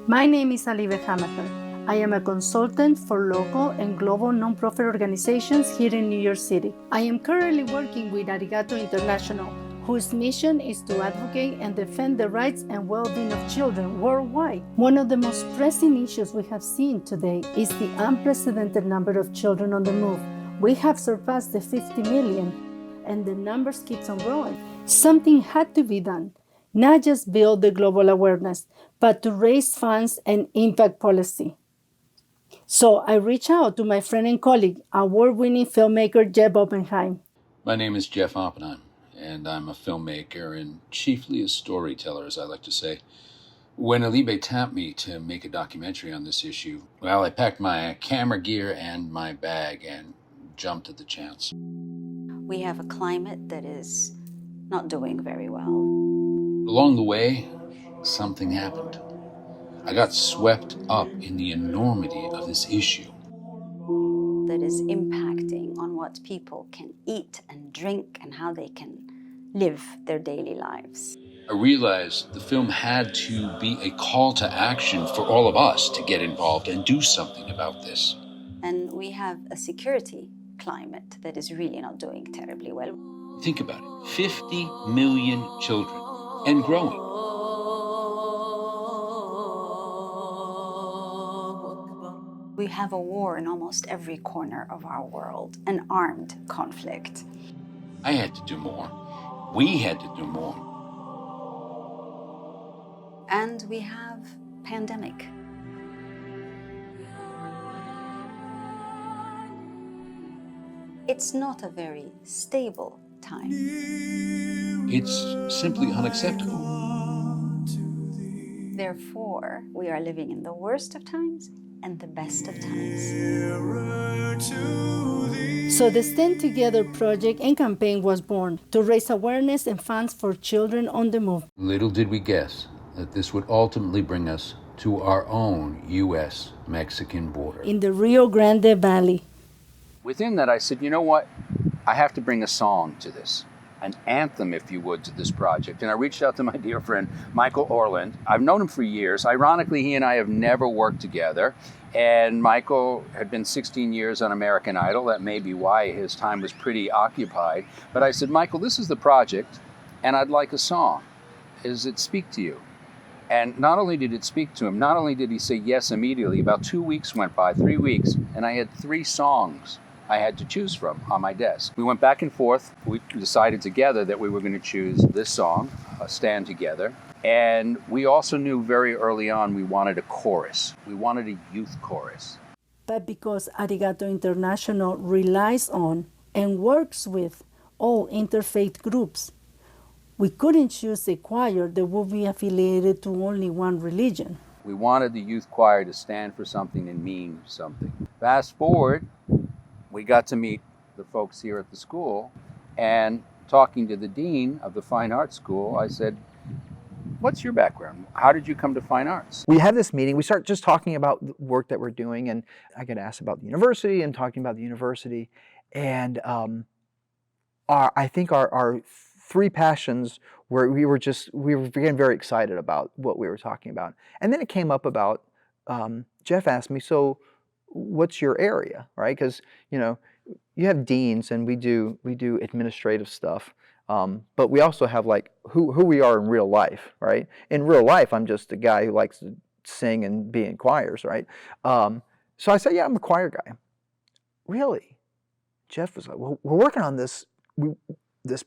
My name is Alibe Hamacher. I am a consultant for local and global nonprofit organizations here in New York City. I am currently working with Arigatou International, whose mission is to advocate and defend the rights and well-being of children worldwide. One of the most pressing issues we have seen today is the unprecedented number of children on the move. We have surpassed the 50 million, and the numbers keeps on growing. Something had to be done, not just build the global awareness, but to raise funds and impact policy. So I reached out to my friend and colleague, award-winning filmmaker Jeff Oppenheim. My name is Jeff Oppenheim, and I'm a filmmaker and chiefly a storyteller, as I like to say. When Alibe tapped me to make a documentary on this issue, well, I packed my camera gear and my bag and jumped at the chance. We have a climate that is not doing very well. Along the way, something happened. I got swept up in the enormity of this issue. That is impacting on what people can eat and drink and how they can live their daily lives. I realized the film had to be a call to action for all of us to get involved and do something about this. And we have a security climate that is really not doing terribly well. Think about it, 50 million children and growing. We have a war in almost every corner of our world, an armed conflict. I had to do more. We had to do more. And we have pandemic. It's not a very stable time. It's simply unacceptable. Therefore, we are living in the worst of times and the best of times. So the Stand Together project and campaign was born to raise awareness and funds for children on the move. Little did we guess that this would ultimately bring us to our own U.S.-Mexican border. In the Rio Grande Valley. Within that, I said, you know what? I have to bring a song to this, an anthem, if you would, to this project. And I reached out to my dear friend, Michael Orland. I've known him for years. Ironically, he and I have never worked together. And Michael had been 16 years on American Idol. That may be why his time was pretty occupied. But I said, Michael, this is the project, and I'd like a song. Does it speak to you? And not only did it speak to him, not only did he say yes immediately, about 2 weeks went by, 3 weeks, and I had 3 songs I had to choose from on my desk. We went back and forth. We decided together that we were going to choose this song, Stand Together. And we also knew very early on we wanted a chorus. We wanted a youth chorus. But because Arigatou International relies on and works with all interfaith groups, we couldn't choose a choir that would be affiliated to only one religion. We wanted the youth choir to stand for something and mean something. Fast forward, we got to meet the folks here at the school, and talking to the dean of the Fine Arts School, I said, what's your background? How did you come to fine arts? We have this meeting, we start just talking about the work that we're doing, and I get asked about the university and talking about the university, and I think our 3 passions where we were getting very excited about what we were talking about. And then it came up about, Jeff asked me, so what's your area, right? Because, you know, you have deans and we do administrative stuff, but we also have like who we are in real life, right? In real life, I'm just a guy who likes to sing and be in choirs, right? So I said, yeah, I'm a choir guy. Really? Jeff was like, well, we're working on this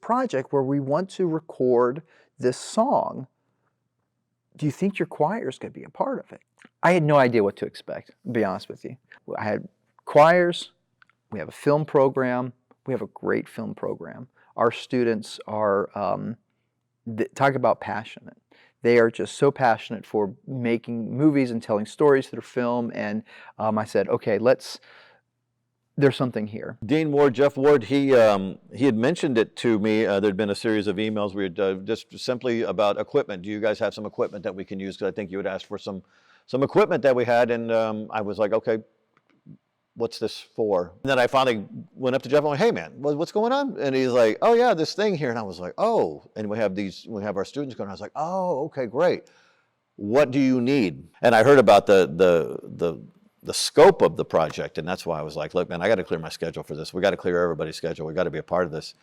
project where we want to record this song. Do you think your choir is going to be a part of it? I had no idea what to expect, to be honest with you. I had choirs, we have a film program, we have a great film program. Our students are, talk about passionate. They are just so passionate for making movies and telling stories through film, and I said, okay, there's something here. Dean Ward, Jeff Ward, he had mentioned it to me. There'd been a series of emails we had just simply about equipment. Do you guys have some equipment that we can use? Because I think you had asked for some equipment that we had, and I was like, okay, what's this for? And then I finally went up to Jeff and went, hey man, what's going on? And he's like, oh yeah, this thing here. And I was like, oh, and we have our students going. I was like, oh, okay, great. what do you need? And I heard about the scope of the project, and that's why I was like, look, man, I got to clear my schedule for this. We got to clear everybody's schedule. We got to be a part of this.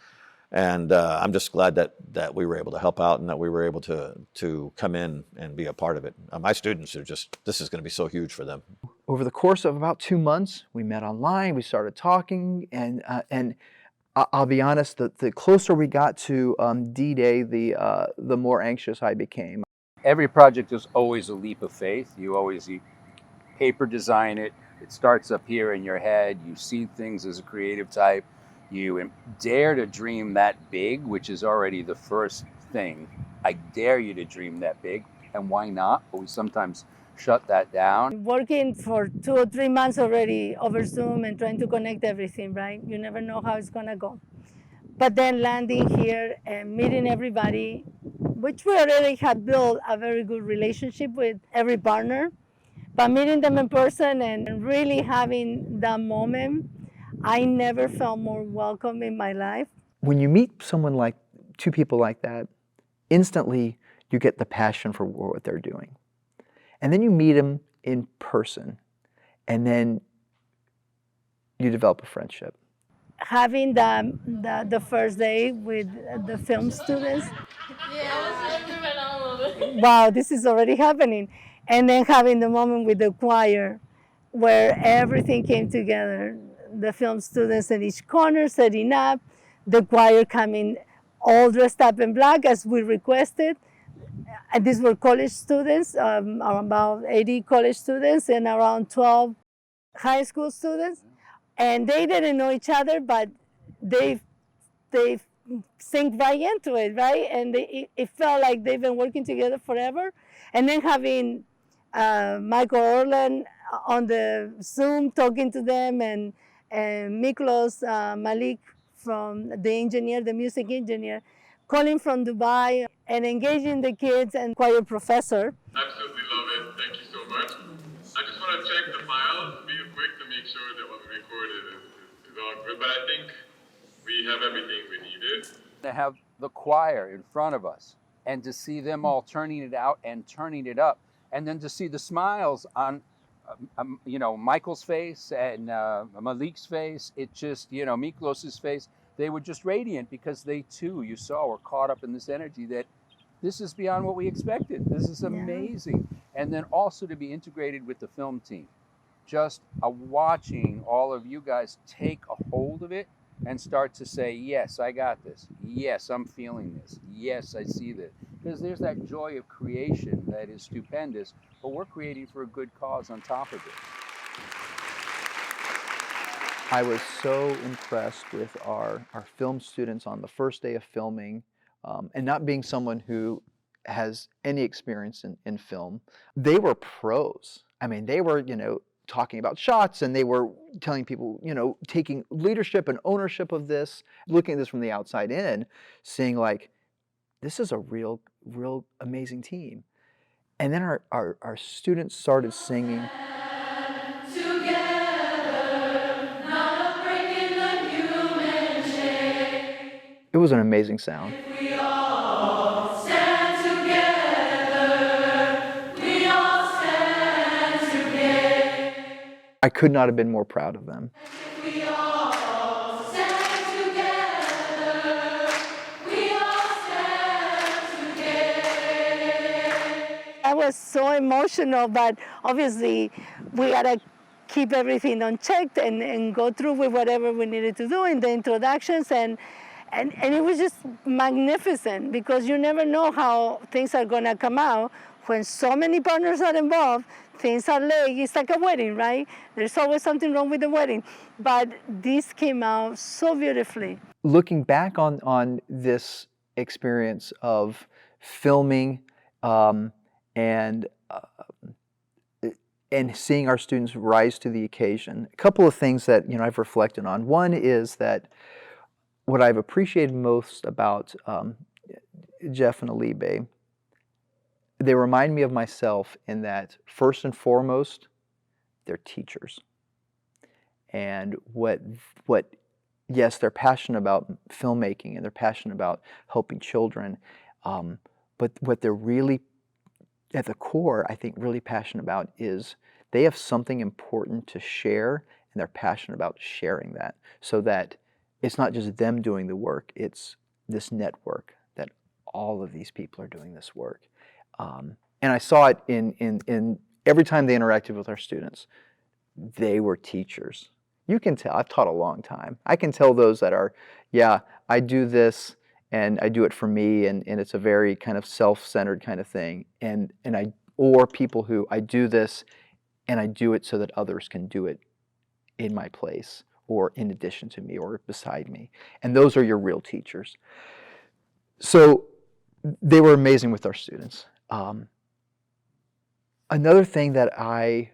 And I'm just glad that we were able to help out and that we were able to come in and be a part of it. My students are just, this is going to be so huge for them. Over the course of about 2 months, we met online, we started talking, and I'll be honest, the closer we got to D-Day, the more anxious I became. Every project is always a leap of faith. You paper design it. It starts up here in your head. You see things as a creative type. You dare to dream that big, which is already the first thing. I dare you to dream that big. And why not? But we sometimes shut that down. Working for 2 or 3 months already over Zoom and trying to connect everything, right? You never know how it's gonna go. But then landing here and meeting everybody, which we already had built a very good relationship with every partner, but meeting them in person and really having that moment, I never felt more welcome in my life. When you meet someone like, 2 people like that, instantly you get the passion for what they're doing. And then you meet them in person, and then you develop a friendship. Having the first day with the film students, wow, this is already happening. And then having the moment with the choir where everything came together. The film students in each corner setting up, the choir coming all dressed up in black as we requested. And these were college students, about 80 college students and around 12 high school students. And they didn't know each other, but they synced right into it, right? And it felt like they've been working together forever. And then having Michael Orland on the Zoom talking to them, and Miklos Malek from the music engineer, calling from Dubai and engaging the kids and choir professor. Absolutely love it. Thank you so much. I just want to check the file real quick to make sure that what we recorded is all good, but I think we have everything we needed. To have the choir in front of us and to see them all turning it out and turning it up, and then to see the smiles on Michael's face and Malik's face, it just, Miklos's face, they were just radiant because they too, you saw, were caught up in this energy that this is beyond what we expected. This is amazing. Yeah. And then also to be integrated with the film team. Just watching all of you guys take a hold of it and start to say, yes, I got this. Yes, I'm feeling this. Yes, I see this. Because there's that joy of creation that is stupendous, but we're creating for a good cause on top of it. I was so impressed with our film students on the first day of filming, and not being someone who has any experience in film. They were pros. I mean, they were, talking about shots, and they were telling people, taking leadership and ownership of this, looking at this from the outside in, seeing like, this is a real amazing team. And then our students started singing. It was an amazing sound. We all stand together. We all stand together. I could not have been more proud of them. We all stand together. We all stand together. I was so emotional, but obviously we gotta keep everything unchecked and go through with whatever we needed to do in the introductions, and it was just magnificent, because you never know how things are gonna come out when so many partners are involved. Things are late. It's like a wedding, right? There's always something wrong with the wedding, but this came out so beautifully. Looking back on this experience of filming and seeing our students rise to the occasion, a couple of things that I've reflected on. One is that what I've appreciated most about Jeff and Alibe, they remind me of myself in that, first and foremost, they're teachers. And yes, they're passionate about filmmaking and they're passionate about helping children, but what they're really at the core, I think, really passionate about is they have something important to share, and they're passionate about sharing that, so that it's not just them doing the work, it's this network that all of these people are doing this work. And I saw it in every time they interacted with our students. They were teachers. You can tell, I've taught a long time. I can tell those that are, yeah, I do this and I do it for me, and it's a very kind of self-centered kind of thing. Or people who, I do this and I do it so that others can do it in my place or in addition to me or beside me. And those are your real teachers. So they were amazing with our students. Another thing that I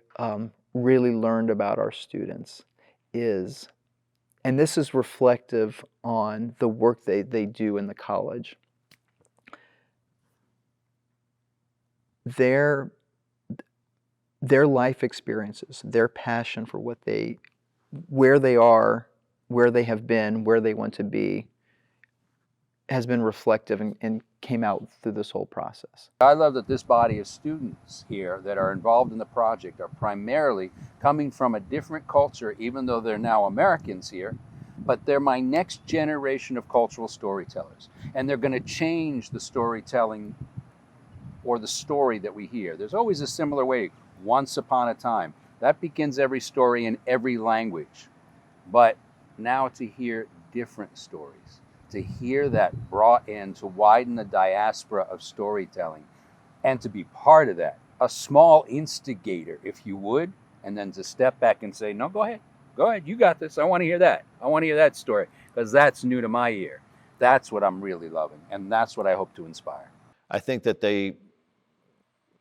really learned about our students is, and this is reflective on the work they do in the college, their life experiences, their passion for where they are, where they have been, where they want to be, has been reflective and came out through this whole process. I love that this body of students here that are involved in the project are primarily coming from a different culture, even though they're now Americans here, but they're my next generation of cultural storytellers. And they're going to change the storytelling or the story that we hear. There's always a similar way, once upon a time. That begins every story in every language. But now to hear different stories, to hear that brought in to widen the diaspora of storytelling, and to be part of that, a small instigator, if you would, and then to step back and say, no, go ahead, you got this, I want to hear that. I want to hear that story, because that's new to my ear. That's what I'm really loving, and that's what I hope to inspire. I think that they,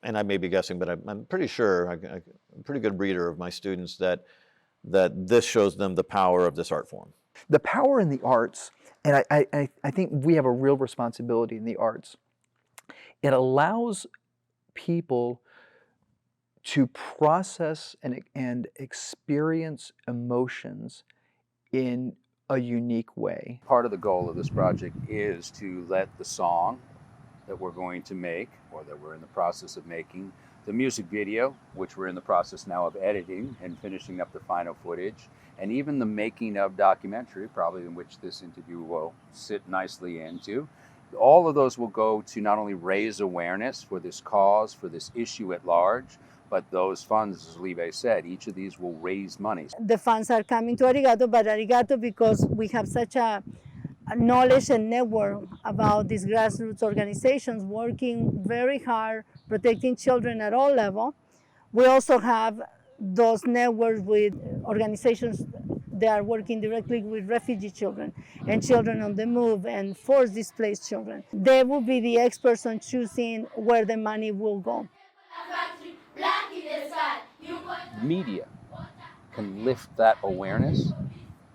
and I may be guessing, but I'm pretty sure, I'm a pretty good reader of my students, that this shows them the power of this art form. The power in the arts, and I think we have a real responsibility in the arts. It allows people to process and experience emotions in a unique way. Part of the goal of this project is to let the song that we're going to make, or that we're in the process of making, the music video, which we're in the process now of editing and finishing up the final footage, and even the making of documentary, probably in which this interview will sit nicely into. All of those will go to not only raise awareness for this cause, for this issue at large, but those funds, as Alibe said, each of these will raise money. The funds are coming to Arigatou, but Arigatou, because we have such a knowledge and network about these grassroots organizations working very hard, protecting children at all levels. We also have those networks with organizations that are working directly with refugee children and children on the move and forced displaced children. They will be the experts on choosing where the money will go. Media can lift that awareness,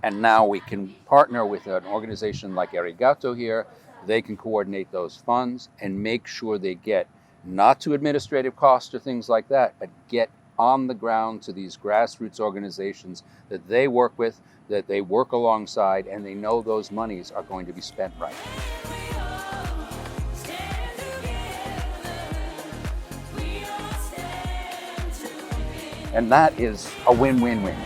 and now we can partner with an organization like Arigatou here. They can coordinate those funds and make sure they get not to administrative costs or things like that, but get on the ground to these grassroots organizations that they work with, that they work alongside, and they know those monies are going to be spent right. And that is a win-win-win.